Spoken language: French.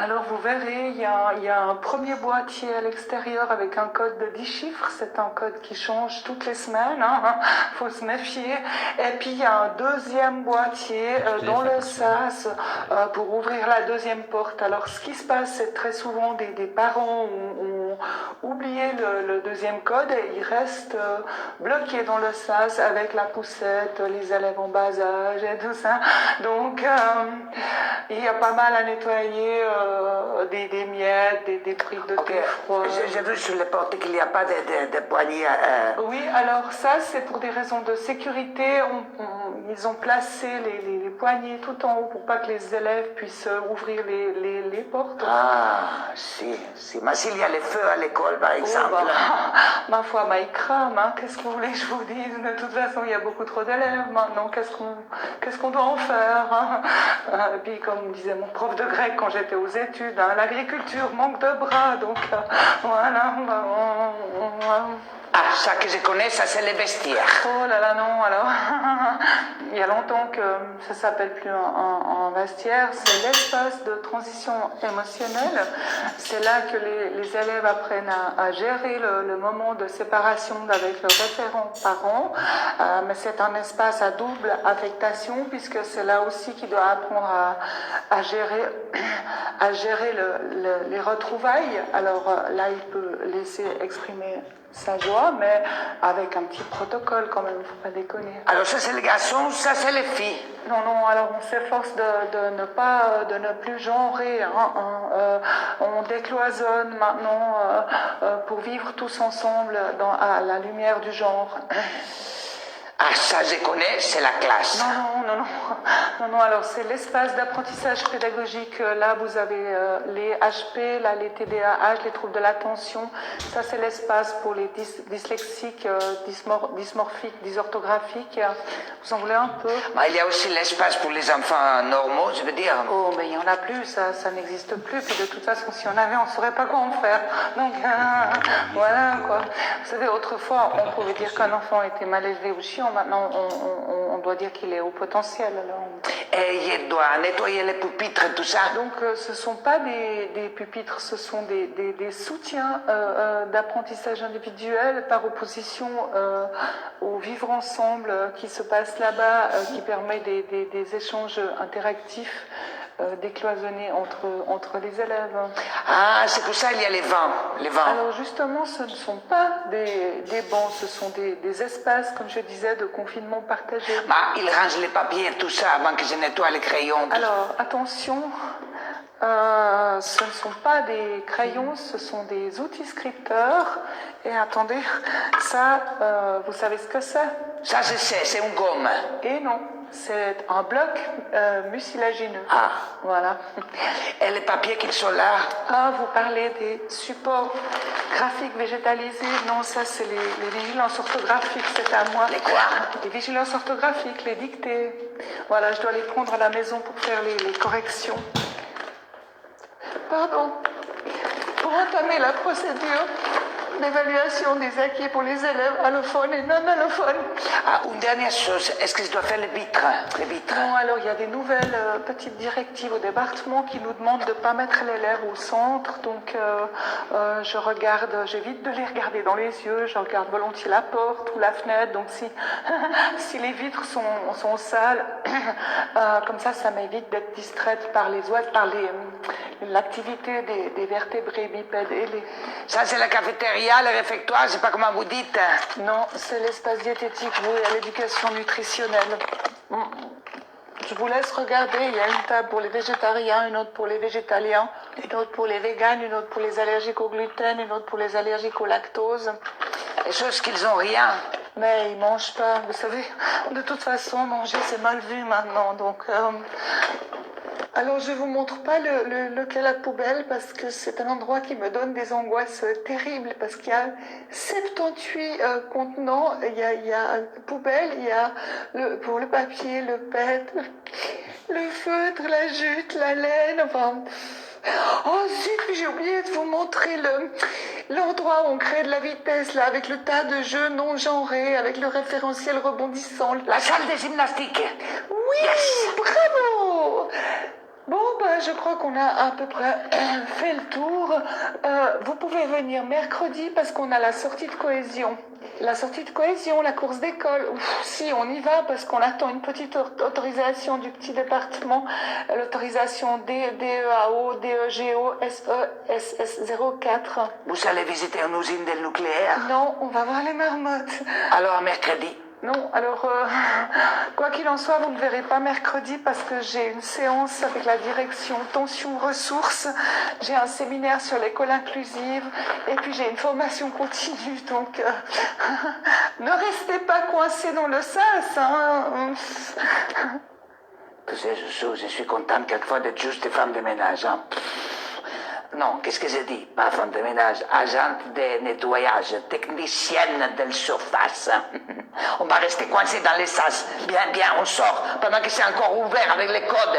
Alors vous verrez, il y a un premier boîtier à l'extérieur avec un code de 10 chiffres. C'est un code qui change toutes les semaines, hein, faut se méfier. Et puis il y a un deuxième boîtier dans le sas pour ouvrir la deuxième porte. Alors ce qui se passe, c'est très souvent des parents ont oublié le deuxième code et ils restent bloqués dans le sas avec la poussette, les élèves en bas âge et tout ça. Donc il y a pas mal à nettoyer, des miettes, des briques de thé froid. J'ai vu sur les portes qu'il n'y a pas de poignées. Oui, alors ça, c'est pour des raisons de sécurité. Ils ont placé les poignées tout en haut pour pas que les élèves puissent ouvrir les portes. Ah, si. Mais s'il y a les feux à l'école, par exemple. Ma foi, il crame. Hein. Qu'est-ce que vous voulez que je vous dise? De toute façon, il y a beaucoup trop d'élèves maintenant. Qu'est-ce qu'on doit en faire, hein? Et puis, comme disait mon prof de grec quand j'étais aux études, hein, l'agriculture manque de bras. Donc, voilà. Ah, ça que je connais, ça c'est les vestiaires. Oh là là, non, alors. Il y a longtemps que ça s'appelle plus un vestiaire, c'est l'espace de transition émotionnelle. C'est là que les élèves apprennent à gérer le moment de séparation avec le référent parent. Mais c'est un espace à double affectation puisque c'est là aussi qu'il doit apprendre à gérer les retrouvailles. Alors là, il peut laisser exprimer sa joie, mais avec un petit protocole quand même, faut pas déconner. Alors ça c'est les garçons, ça c'est les filles. Non, alors on s'efforce de ne plus genrer, hein, on décloisonne maintenant pour vivre tous ensemble à la lumière du genre. Ah, ça je connais, c'est la classe. Non, alors c'est l'espace d'apprentissage pédagogique. Là, vous avez les HP, là, les TDAH, les troubles de l'attention. Ça, c'est l'espace pour les dyslexiques, dysmorphiques, dysorthographiques. Vous en voulez un peu? Mais il y a aussi l'espace pour les enfants normaux, je veux dire. Oh, mais il n'y en a plus, ça n'existe plus. Puis de toute façon, si on avait, on ne saurait pas quoi en faire. Donc, voilà, quoi. Vous savez, autrefois, on pouvait dire qu'un enfant était mal élevé ou chiant. Maintenant, on doit dire qu'il est au potentiel. Alors. Et il doit nettoyer les pupitres, tout ça. Donc, ce ne sont pas des pupitres, ce sont des soutiens d'apprentissage individuel par opposition au vivre ensemble qui se passe là-bas, qui permet des échanges interactifs. Décloisonnés entre les élèves. Ah, c'est pour ça qu'il y a les vents. Alors justement, ce ne sont pas des bancs, ce sont des espaces, comme je disais, de confinement partagé. Bah, ils rangent les papiers et tout ça avant que je nettoie les crayons. Alors, attention, ce ne sont pas des crayons, ce sont des outils scripteurs. Et attendez, ça, vous savez ce que c'est? Ça, je sais, c'est une gomme. Et non. C'est un bloc mucilagineux. Ah. Voilà. Et les papiers qui sont là? Ah, vous parlez des supports graphiques végétalisés. Non, ça, c'est les vigilances orthographiques, c'est à moi. Les quoi? Les vigilances orthographiques, les dictées. Voilà, je dois les prendre à la maison pour faire les corrections. Pardon. Pour entamer la procédure d'évaluation des acquis pour les élèves allophones et non allophones. Ah, une dernière chose, est-ce que je dois faire les vitres? Non, alors il y a des nouvelles petites directives au département qui nous demandent de ne pas mettre l'élève au centre, donc j'évite de les regarder dans les yeux, je regarde volontiers la porte ou la fenêtre, donc si les vitres sont sales, comme ça m'évite d'être distraite par les oiseaux, par l'activité des vertébrés bipèdes ailés. Ça c'est la cafétéria, le réfectoire, je sais pas comment vous dites. Non, c'est l'espace diététique voué à l'éducation nutritionnelle. Je vous laisse regarder, il y a une table pour les végétariens, une autre pour les végétaliens, une autre pour les véganes, une autre pour les allergiques au gluten, une autre pour les allergiques au lactose. Les choses qu'ils ont rien. Mais ils mangent pas, vous savez, de toute façon, manger c'est mal vu maintenant, donc... Alors je vous montre pas lequel à poubelle parce que c'est un endroit qui me donne des angoisses terribles parce qu'il y a 78 contenants, il y a poubelle, il y a pour le papier, le PET, le feutre, la jute, la laine, enfin... Oh zut, j'ai oublié de vous montrer l'endroit où on crée de la vitesse, là, avec le tas de jeux non genrés, avec le référentiel rebondissant. La salle de gymnastique. Oui, yes. Bravo. Bon, ben, je crois qu'on a à peu près fait le tour. Vous pouvez venir mercredi parce qu'on a la sortie de cohésion. La sortie de cohésion, la course d'école. Ouf, si, on y va parce qu'on attend une petite autorisation du petit département. L'autorisation DEAO, DEGO, SESS04. Vous allez visiter une usine del nucléaire? Non, on va voir les marmottes. Alors, mercredi. Non, alors, quoi qu'il en soit, vous ne me verrez pas mercredi parce que j'ai une séance avec la direction tension ressources, j'ai un séminaire sur l'école inclusive et puis j'ai une formation continue, donc ne restez pas coincés dans le sas, hein. Tu sais, je suis contente quelquefois d'être juste femme de ménage, hein. Non, qu'est-ce que j'ai dit? Pas femme de ménage, agente de nettoyage, technicienne de surface. On va rester coincé dans les sas. Bien, on sort, pendant que c'est encore ouvert avec les codes.